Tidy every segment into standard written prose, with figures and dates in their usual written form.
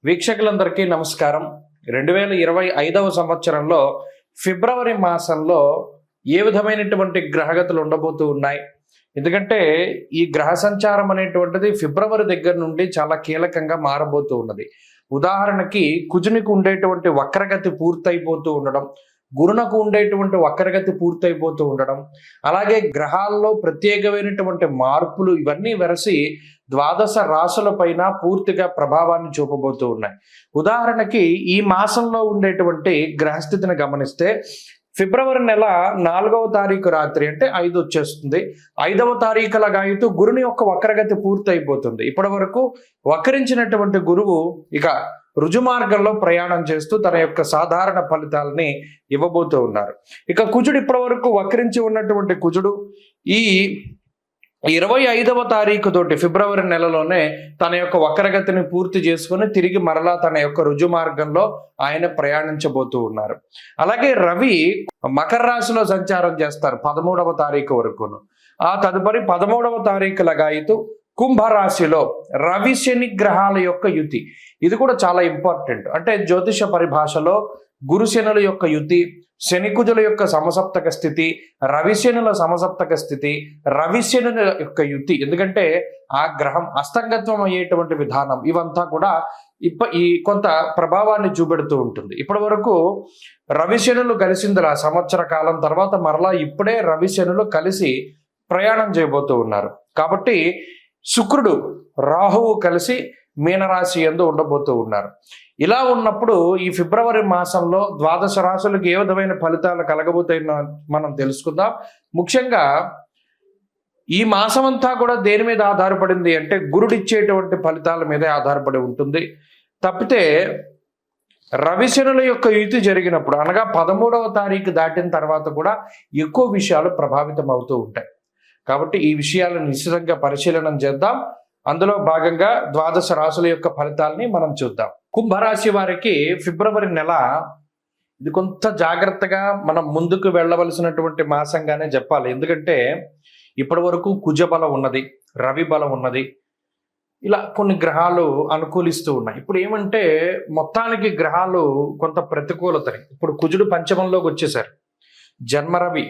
వీక్షకులందరికీ నమస్కారం. 2025వ సంవత్సరంలో ఫిబ్రవరి మాసంలో ఏ విధమైనటువంటి గ్రహగతులు ఉండబోతూ ఉన్నాయి? ఎందుకంటే ఈ గ్రహ సంచారం అనేటువంటిది ఫిబ్రవరి దగ్గర నుండి చాలా కీలకంగా మారబోతూ ఉన్నది. ఉదాహరణకి కుజునికి ఉండేటువంటి వక్రగతి పూర్తయిపోతూ ఉండడం, గురునకు ఉండేటువంటి వక్రగతి పూర్తయిపోతూ ఉండడం, అలాగే గ్రహాల్లో ప్రత్యేకమైనటువంటి మార్పులు ఇవన్నీ వెరసి ద్వాదశ రాశుల పైన పూర్తిగా ప్రభావాన్ని చూపబోతూ ఉన్నాయి. ఉదాహరణకి ఈ మాసంలో ఉండేటువంటి గ్రహస్థితిని గమనిస్తే ఫిబ్రవరి నెల 4వ తారీఖు రాత్రి అంటే 5 వచ్చేస్తుంది. 5వ తారీఖుల గాయతూ గురుని యొక్క వక్రగతి పూర్తయిపోతుంది. ఇప్పటి వరకు వక్రించినటువంటి గురువు ఇక రుజుమార్గంలో ప్రయాణం చేస్తూ తన యొక్క సాధారణ ఫలితాలని ఇవ్వబోతూ ఉన్నారు. ఇక కుజుడు ఇప్పటి వరకు వక్రించి ఉన్నటువంటి కుజుడు ఈ 25వ తారీఖు తోటి ఫిబ్రవరి నెలలోనే తన యొక్క వక్రగతిని పూర్తి చేసుకుని తిరిగి మరలా తన యొక్క రుజు మార్గంలో ఆయన ప్రయాణించబోతూ ఉన్నారు. అలాగే రవి మకర రాశిలో సంచారం చేస్తారు 13వ తారీఖు వరకును. ఆ తదుపరి 13వ తారీఖు లగాయితూ కుంభరాశిలో రవి శని గ్రహాల యొక్క యుతి. ఇది కూడా చాలా ఇంపార్టెంట్. అంటే జ్యోతిష పరిభాషలో గురుశనుల యొక్క యుతి, శనికుజుల యొక్క సమసప్తక స్థితి, రవిశనుల సమసప్తక స్థితి, రవిశనుల యొక్క యుతి. ఎందుకంటే ఆ గ్రహం అస్తంగత్వం అయ్యేటువంటి విధానం ఇవంతా కూడా ఈ కొంత ప్రభావాన్ని చూపెడుతూ ఉంటుంది. ఇప్పటి వరకు రవిశనులు కలిసిందిలా సంవత్సర కాలం తర్వాత మరలా ఇప్పుడే రవిశనులు కలిసి ప్రయాణం చేయబోతూ ఉన్నారు. కాబట్టి శుక్రుడు రాహువు కలిసి మీనరాశి యందు ఉండబోతూ ఉన్నారు. ఇలా ఉన్నప్పుడు ఈ ఫిబ్రవరి మాసంలో ద్వాదశ రాశులకు ఏ విధమైన ఫలితాలు కలగబోతాయో మనం తెలుసుకుందాం. ముఖ్యంగా ఈ మాసం అంతా కూడా దేని మీద ఆధారపడింది అంటే గురుడిచ్చేటువంటి ఫలితాల మీదే ఆధారపడి ఉంటుంది. తప్పితే రవిశనుల యొక్క యుతి జరిగినప్పుడు అనగా 13వ తారీఖు దాటిన తర్వాత కూడా ఎక్కువ విషయాలు ప్రభావితం అవుతూ ఉంటాయి. కాబట్టి ఈ విషయాలను నిశ్చితంగా పరిశీలన చేద్దాం. అందులో భాగంగా ద్వాదశ రాశుల యొక్క ఫలితాలని మనం చూద్దాం. కుంభరాశి వారికి ఫిబ్రవరి నెల ఇది కొంత జాగ్రత్తగా మనం ముందుకు వెళ్ళవలసినటువంటి మాసంగానే చెప్పాలి. ఎందుకంటే ఇప్పటి వరకు కుజ బలం ఉన్నది, రవి బలం ఉన్నది, ఇలా కొన్ని గ్రహాలు అనుకూలిస్తూ ఉన్నాయి. ఇప్పుడు ఏమంటే మొత్తానికి గ్రహాలు కొంత ప్రతికూలతని. ఇప్పుడు కుజుడు పంచమంలోకి వచ్చేసారు. జన్మ రవి,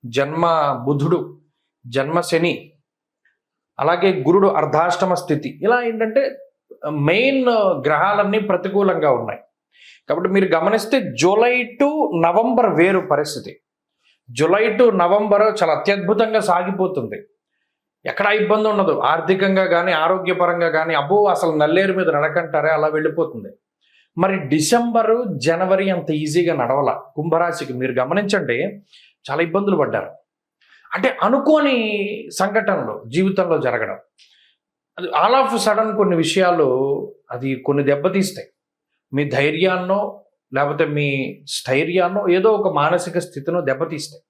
జన్మ బుధుడు, జన్మ శని, అలాగే గురుడు అర్ధాష్టమ స్థితి. ఇలా ఏంటంటే మెయిన్ గ్రహాలన్నీ ప్రతికూలంగా ఉన్నాయి. కాబట్టి మీరు గమనిస్తే జూలై టు నవంబర్ వేరు పరిస్థితి. జూలై టు నవంబర్ చాలా అత్యద్భుతంగా సాగిపోతుంది. ఎక్కడ ఇబ్బంది ఉండదు. ఆర్థికంగా కానీ ఆరోగ్యపరంగా కానీ అబ్బో అసలు నల్లేరు మీద నడకంటారే అలా వెళ్ళిపోతుంది. మరి డిసెంబరు జనవరి అంత ఈజీగా నడవల కుంభరాశికి. మీరు గమనించండి, చాలా ఇబ్బందులు పడ్డారు. అంటే అనుకోని సంఘటనలు జీవితంలో జరగడం, అది ఆల్ ఆఫ్ సడన్ కొన్ని విషయాలు అది కొన్ని దెబ్బతీస్తాయి. మీ ధైర్యాన్నో లేకపోతే మీ స్థైర్యాన్నో ఏదో ఒక మానసిక స్థితినో దెబ్బతీస్తాయి.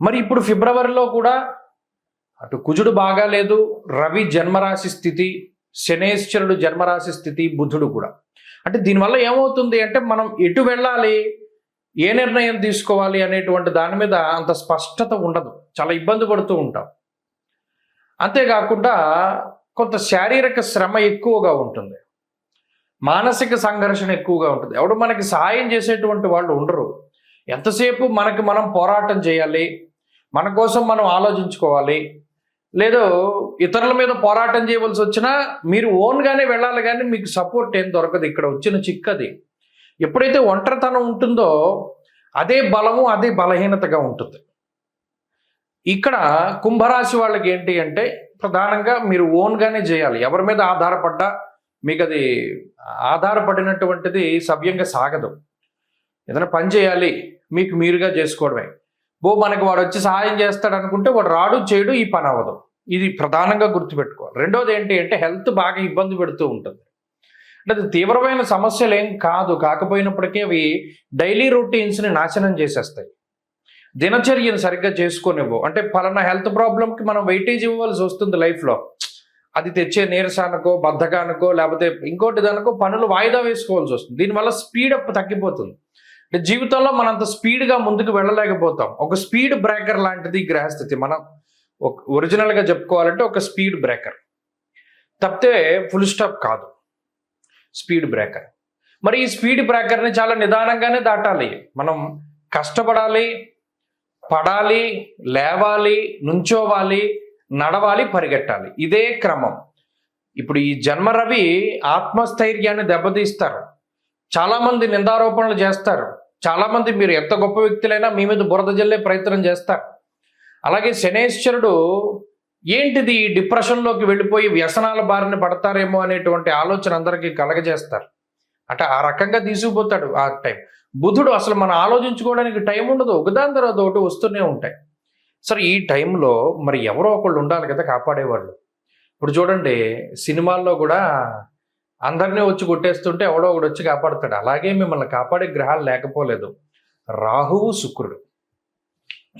మరి ఇప్పుడు ఫిబ్రవరిలో కూడా అటు కుజుడు బాగాలేదు, రవి జన్మరాశి స్థితి, శనేశ్వరుడు జన్మరాశి స్థితి, బుధుడు కూడా. అంటే దీనివల్ల ఏమవుతుంది అంటే మనం ఎటు వెళ్ళాలి, ఏ నిర్ణయం తీసుకోవాలి అనేటువంటి దాని మీద అంత స్పష్టత ఉండదు. చాలా ఇబ్బంది పడుతూ ఉంటాం. అంతేకాకుండా కొంత శారీరక శ్రమ ఎక్కువగా ఉంటుంది, మానసిక సంఘర్షణ ఎక్కువగా ఉంటుంది. ఎవడు మనకి సహాయం చేసేటువంటి వాళ్ళు ఉండరు. ఎంతసేపు మనకి మనం పోరాటం చేయాలి, మన కోసం మనం ఆలోచించుకోవాలి. లేదో ఇతరుల మీద పోరాటం చేయవలసి వచ్చినా మీరు ఓన్గానే వెళ్ళాలి, కానీ మీకు సపోర్ట్ ఏం దొరకదు. ఇక్కడ వచ్చిన చిక్కది ఎప్పుడైతే ఒంటరితనం ఉంటుందో అదే బలము, అదే బలహీనతగా ఉంటుంది. ఇక్కడ కుంభరాశి వాళ్ళకి ఏంటి అంటే ప్రధానంగా మీరు ఓన్గానే చేయాలి. ఎవరి మీద ఆధారపడ్డా మీకు అది ఆధారపడినటువంటిది సవ్యంగా సాగదు. ఏదైనా పని చేయాలి మీకు మీరుగా చేసుకోవడమే. మనకి వాడు వచ్చి సహాయం చేస్తాడు అనుకుంటే వాడు రాడు, చేయడు, ఈ పని అవ్వదు. ఇది ప్రధానంగా గుర్తుపెట్టుకోవాలి. రెండోది ఏంటి అంటే హెల్త్ బాగా ఇబ్బంది పెడుతూ ఉంటుంది. అంటే అది తీవ్రమైన సమస్యలు ఏం కాదు, కాకపోయినప్పటికీ అవి డైలీ రొటీన్స్ని నాశనం చేసేస్తాయి. దినచర్యను సరిగ్గా చేసుకోనివ్వు. అంటే పలానా హెల్త్ ప్రాబ్లంకి మనం వెయిటేజ్ ఇవ్వవలసి వస్తుంది లైఫ్లో. అది తెచ్చే నీరసానికో, బద్ధకానికో, లేకపోతే ఇంకోటి దానికో పనులు వాయిదా వేసుకోవాల్సి వస్తుంది. దీనివల్ల స్పీడప్ తగ్గిపోతుంది. అంటే జీవితంలో మనంత స్పీడ్గా ముందుకు వెళ్ళలేకపోతాం. ఒక స్పీడ్ బ్రేకర్ లాంటిది గ్రహస్థితి. మనం ఒరిజినల్గా చెప్పుకోవాలంటే ఒక స్పీడ్ బ్రేకర్ తప్పితే ఫుల్ స్టాప్ కాదు. Speed breaker. మరి ఈ స్పీడ్ బ్రేకర్ని చాలా నిదానంగానే దాటాలి. మనం కష్టపడాలి, పడాలి, లేవాలి, నుంచోవాలి, నడవాలి, పరిగెట్టాలి. ఇదే క్రమం. ఇప్పుడు ఈ జన్మరవి ఆత్మస్థైర్యాన్ని దెబ్బతీస్తారు. చాలామంది నిందారోపణలు చేస్తారు. చాలామంది మీరు ఎంత గొప్ప వ్యక్తులైనా మీ మీద బురద జల్లే ప్రయత్నం చేస్తారు. అలాగే శనేశ్వరుడు ఏంటిది డిప్రెషన్లోకి వెళ్ళిపోయి వ్యసనాల బారిన పడతారేమో అనేటువంటి ఆలోచన అందరికీ కలగజేస్తారు. అంటే ఆ రకంగా తీసుకుపోతాడు ఆ టైం. బుధుడు అసలు మనం ఆలోచించుకోవడానికి టైం ఉండదు, ఒకదాని తర్వాత ఒకటి వస్తూనే ఉంటాయి. సరే ఈ టైంలో మరి ఎవరో ఒకళ్ళు ఉండాలి కదా కాపాడేవాళ్ళు. ఇప్పుడు చూడండి సినిమాల్లో కూడా అందరినీ వచ్చి కొట్టేస్తుంటే ఎవడో ఒకడు వచ్చి కాపాడుతాడు. అలాగే మిమ్మల్ని కాపాడే గ్రహాలు లేకపోలేదు. రాహువు, శుక్రుడు,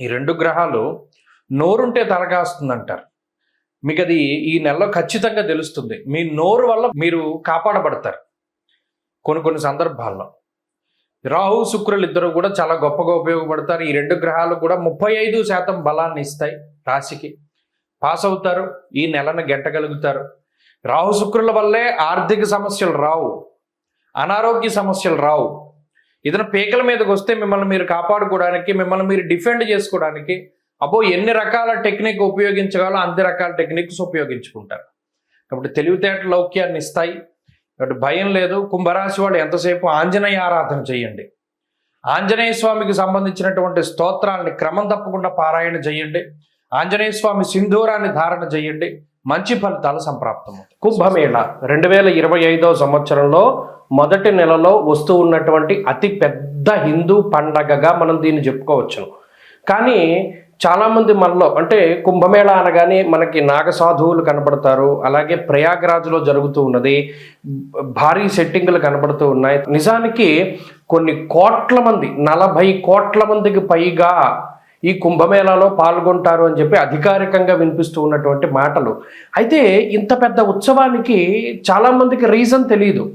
ఈ రెండు గ్రహాలు నోరుంటే తలకాస్తుందంటారు. మీకు అది ఈ నెలలో ఖచ్చితంగా తెలుస్తుంది. మీ నోరు వల్ల మీరు కాపాడబడతారు కొన్ని సందర్భాల్లో. రాహు, శుక్రులు ఇద్దరు కూడా చాలా గొప్పగా ఉపయోగపడతారు. ఈ రెండు గ్రహాలు కూడా 35% బలాన్ని ఇస్తాయి. రాశికి పాస్ అవుతారు, ఈ నెలను గెట్టగలుగుతారు. రాహు శుక్రుల వల్లే ఆర్థిక సమస్యలు రావు, అనారోగ్య సమస్యలు రావు. ఏదైనా పీకల మీదకి వస్తే మిమ్మల్ని మీరు కాపాడుకోవడానికి, మిమ్మల్ని మీరు డిఫెండ్ చేసుకోవడానికి ఎన్ని రకాల టెక్నిక్ ఉపయోగించగలో అన్ని రకాల టెక్నిక్స్ ఉపయోగించుకుంటారు. కాబట్టి తెలివితేటల లౌక్యాన్ని ఇస్తాయి. కాబట్టి భయం లేదు. కుంభరాశి వాళ్ళు ఎంతసేపు ఆంజనేయ ఆరాధన చేయండి. ఆంజనేయ స్వామికి సంబంధించినటువంటి స్తోత్రాలని క్రమం తప్పకుండా పారాయణ చేయండి. ఆంజనేయ స్వామి సింధూరాన్ని ధారణ చేయండి. మంచి ఫలితాలు సంప్రాప్తమవుతాయి. కుంభమేళ 2025 సంవత్సరంలో మొదటి నెలలో వస్తూ ఉన్నటువంటి అతి పెద్ద హిందూ పండగగా మనం దీన్ని చెప్పుకోవచ్చు. కానీ చాలామంది మనలో అంటే కుంభమేళ అనగానే మనకి నాగసాధువులు కనబడతారు. అలాగే ప్రయాగరాజ్లో జరుగుతూ ఉన్నది, భారీ సెట్టింగులు కనబడుతూ ఉన్నాయి. నిజానికి కొన్ని కోట్ల మంది, 40 కోట్ల మందికి పైగా ఈ కుంభమేళాలో పాల్గొంటారు అని చెప్పి అధికారికంగా వినిపిస్తూ ఉన్నటువంటి మాటలు. అయితే ఇంత పెద్ద ఉత్సవానికి చాలామందికి రీజన్ తెలియదు.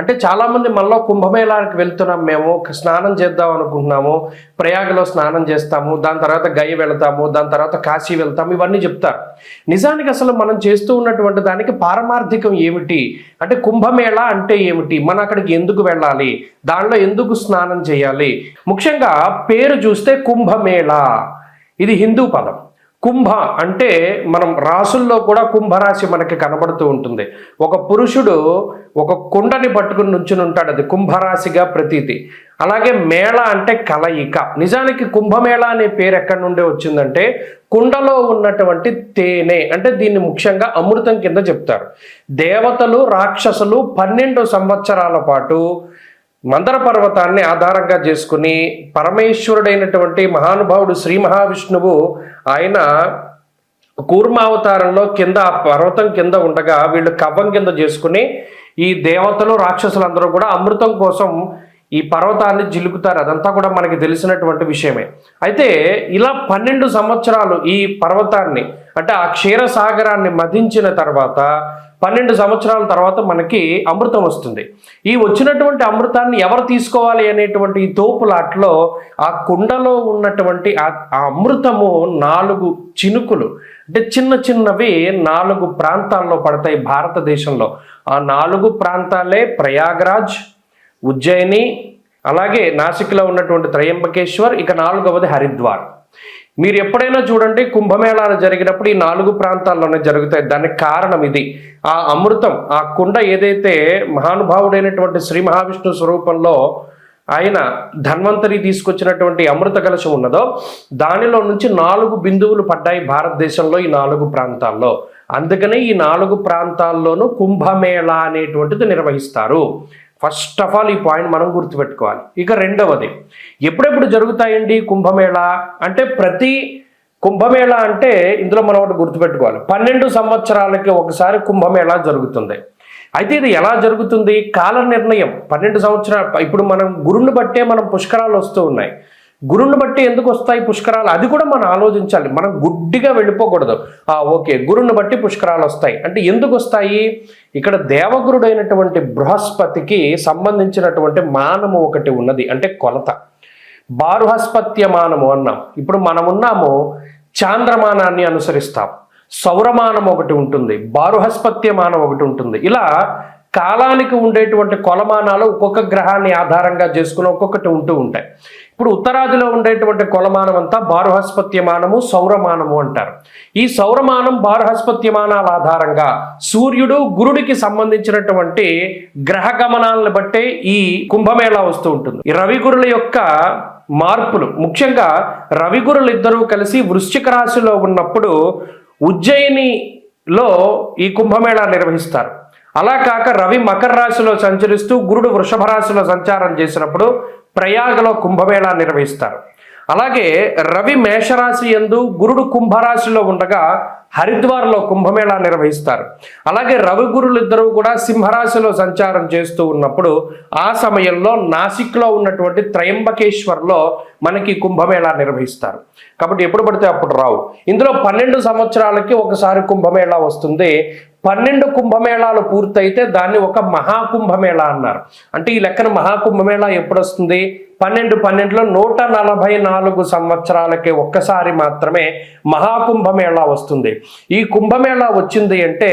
అంటే చాలామంది మనలో కుంభమేళానికి వెళ్తున్నాం, మేము స్నానం చేద్దాం అనుకుంటున్నాము, ప్రయాగలో స్నానం చేస్తాము, దాని తర్వాత గయ వెళతాము, దాని తర్వాత కాశీ వెళ్తాము, ఇవన్నీ చెప్తారు. నిజానికి అసలు మనం చేస్తూ ఉన్నటువంటి దానికి పారమార్థికం ఏమిటి, అంటే కుంభమేళ అంటే ఏమిటి, మనం అక్కడికి ఎందుకు వెళ్ళాలి, దానిలో ఎందుకు స్నానం చేయాలి. ముఖ్యంగా పేరు చూస్తే కుంభమేళ, ఇది హిందూ పదం. కుంభ అంటే మనం రాసుల్లో కూడా కుంభరాశి మనకి కనబడుతూ ఉంటుంది. ఒక పురుషుడు ఒక కుండని పట్టుకుని నుంచుని ఉంటాడు, అది కుంభరాశిగా ప్రతీతి. అలాగే మేళ అంటే కలయిక. నిజానికి కుంభమేళ అనే పేరు ఎక్కడి నుండి వచ్చిందంటే కుండలో ఉన్నటువంటి తేనె, అంటే దీన్ని ముఖ్యంగా అమృతం కింద చెప్తారు. దేవతలు, రాక్షసులు 12 సంవత్సరాల పాటు మందర పర్వతాన్ని ఆధారంగా చేసుకుని పరమేశ్వరుడైనటువంటి మహానుభావుడు శ్రీ మహావిష్ణువు ఆయన కూర్మావతారంలో కింద పర్వతం కింద ఉండగా వీళ్ళు కవ్వం కింద చేసుకుని ఈ దేవతలు, రాక్షసులందరూ కూడా అమృతం కోసం ఈ పర్వతాన్ని జిలుకుతారు. అదంతా కూడా మనకి తెలిసినటువంటి విషయమే. అయితే ఇలా 12 సంవత్సరాలు ఈ పర్వతాన్ని అంటే ఆ క్షీరసాగరాన్ని మధించిన తర్వాత 12 సంవత్సరాల తర్వాత మనకి అమృతం వస్తుంది. ఈ వచ్చినటువంటి అమృతాన్ని ఎవరు తీసుకోవాలి అనేటువంటి ఈ తోపులాట్లో ఆ కుండలో ఉన్నటువంటి ఆ అమృతము 4 చినుకులు, అంటే చిన్న చిన్నవి 4 ప్రాంతాల్లో పడతాయి భారతదేశంలో. ఆ 4 ప్రాంతాలే ప్రయాగరాజ్, ఉజ్జయిని, అలాగే నాసిక్లో ఉన్నటువంటి త్రయంబకేశ్వర్, ఇక 4వది హరిద్వార్. మీరు ఎప్పుడైనా చూడండి కుంభమేళాలు జరిగినప్పుడు ఈ 4 ప్రాంతాల్లోనే జరుగుతాయి. దానికి కారణం ఇది. ఆ అమృతం, ఆ కుండ ఏదైతే మహానుభావుడైనటువంటి శ్రీ మహావిష్ణు స్వరూపంలో ఆయన ధన్వంతరి తీసుకొచ్చినటువంటి అమృత కలశం ఉన్నదో దానిలో నుంచి 4 బిందువులు పడ్డాయి భారతదేశంలో ఈ 4 ప్రాంతాల్లో. అందుకనే ఈ 4 ప్రాంతాల్లోనూ కుంభమేళా అనేటువంటిది నిర్వహిస్తారు. ఫస్ట్ ఆఫ్ ఆల్ ఈ పాయింట్ మనం గుర్తుపెట్టుకోవాలి. ఇక రెండవది, ఎప్పుడెప్పుడు జరుగుతాయండి కుంభమేళా అంటే ప్రతి కుంభమేళా అంటే ఇందులో మనం ఒకటి గుర్తుపెట్టుకోవాలి, 12 సంవత్సరాలకి ఒకసారి కుంభమేళా జరుగుతుంది. అయితే ఇది ఎలా జరుగుతుంది, కాల నిర్ణయం 12 సంవత్సరాలు. ఇప్పుడు మనం గురుని బట్టే మనం పుష్కరాలు వస్తూ ఉన్నాయి. గురుని బట్టి ఎందుకు వస్తాయి పుష్కరాలు, అది కూడా మనం ఆలోచించాలి. మనం గుడ్డిగా వెళ్ళిపోకూడదు. ఓకే గురుని బట్టి పుష్కరాలు వస్తాయి అంటే ఎందుకు వస్తాయి, ఇక్కడ దేవగురుడైనటువంటి బృహస్పతికి సంబంధించినటువంటి మానము ఒకటి ఉన్నది, అంటే కొలత. బారుహస్పత్య మానము అన్నాం. ఇప్పుడు మనం ఉన్నాము చాంద్రమానాన్ని అనుసరిస్తాం. సౌరమానం ఒకటి ఉంటుంది, బారుహస్పత్య మానం ఒకటి ఉంటుంది. ఇలా కాలానికి ఉండేటువంటి కొలమానాలు ఒక్కొక్క గ్రహాన్ని ఆధారంగా చేసుకుని ఒక్కొక్కటి ఉంటూ ఉంటాయి. ఇప్పుడు ఉత్తరాదిలో ఉండేటువంటి కొలమానం అంతా బారుహస్పత్యమానము, సౌరమానము అంటారు. ఈ సౌరమానం, బారుహస్పత్యమానాల ఆధారంగా సూర్యుడు, గురుడికి సంబంధించినటువంటి గ్రహ గమనాలను బట్టే ఈ కుంభమేళా వస్తూ ఉంటుంది. ఈ రవిగురుల యొక్క మార్పులు, ముఖ్యంగా రవిగురులు ఇద్దరూ కలిసి వృశ్చిక రాశిలో ఉన్నప్పుడు ఉజ్జయినిలో ఈ కుంభమేళా నిర్వహిస్తారు. అలా కాక రవి మకర రాశిలో సంచరిస్తూ గురుడు వృషభ రాశిలో సంచారం చేసినప్పుడు ప్రయాగలో కుంభమేళా నిర్వహిస్తారు. అలాగే రవి మేషరాశి యందు, గురుడు కుంభరాశిలో ఉండగా హరిద్వార్లో కుంభమేళా నిర్వహిస్తారు. అలాగే రవి గురులు ఇద్దరు కూడా సింహరాశిలో సంచారం చేస్తూ ఉన్నప్పుడు ఆ సమయంలో నాసిక్లో ఉన్నటువంటి త్రయంబకేశ్వర్లో మనకి కుంభమేళా నిర్వహిస్తారు. కాబట్టి ఎప్పుడు పడితే అప్పుడు రావు. ఇందులో 12 సంవత్సరాలకి ఒకసారి కుంభమేళా వస్తుంది. 12 కుంభమేళాలు పూర్తయితే దాన్ని ఒక మహాకుంభమేళా అన్నారు. అంటే ఈ లెక్కన మహాకుంభమేళా ఎప్పుడు వస్తుంది? 12లో 144 సంవత్సరాలకి ఒక్కసారి మాత్రమే మహాకుంభమేళా వస్తుంది. ఈ కుంభమేళా వచ్చింది అంటే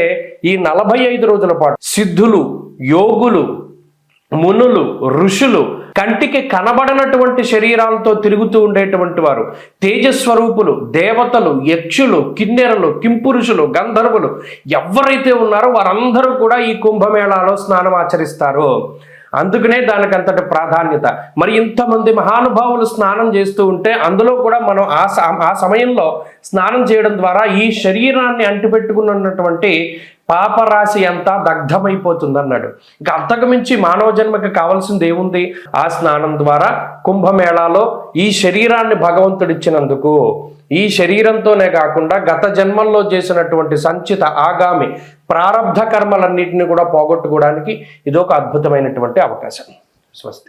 ఈ 45 రోజుల పాటు సిద్ధులు, యోగులు, మునులు, ఋషులు, కంటికి కనబడనటువంటి శరీరాలతో తిరుగుతూ ఉండేటువంటి వారు, తేజస్వరూపులు, దేవతలు, యక్షులు, కిన్నెరలు, కింపురుషులు, గంధర్వులు ఎవరైతే ఉన్నారో వారందరూ కూడా ఈ కుంభమేళాలో స్నానం ఆచరిస్తారు. అందుకనే దానికి అంతటి ప్రాధాన్యత. మరి ఇంతమంది మహానుభావులు స్నానం చేస్తూ ఉంటే అందులో కూడా మనం ఆ సమయంలో స్నానం చేయడం ద్వారా ఈ శరీరాన్ని అంటిపెట్టుకున్నటువంటి పాపరాశి అంతా దగ్ధమైపోతుంది అన్నాడు. ఇంకా అంతకుమించి మానవ జన్మకి కావాల్సింది ఏముంది? ఆ స్నానం ద్వారా కుంభమేళాలో ఈ శరీరాన్ని భగవంతుడిచ్చినందుకు, ఈ శరీరంతోనే కాకుండా గత జన్మల్లో చేసినటువంటి సంచిత ఆగామి ప్రారబ్ధ కర్మలన్నింటినీ కూడా పోగొట్టుకోవడానికి ఇదొక అద్భుతమైనటువంటి అవకాశం. స్వస్తి.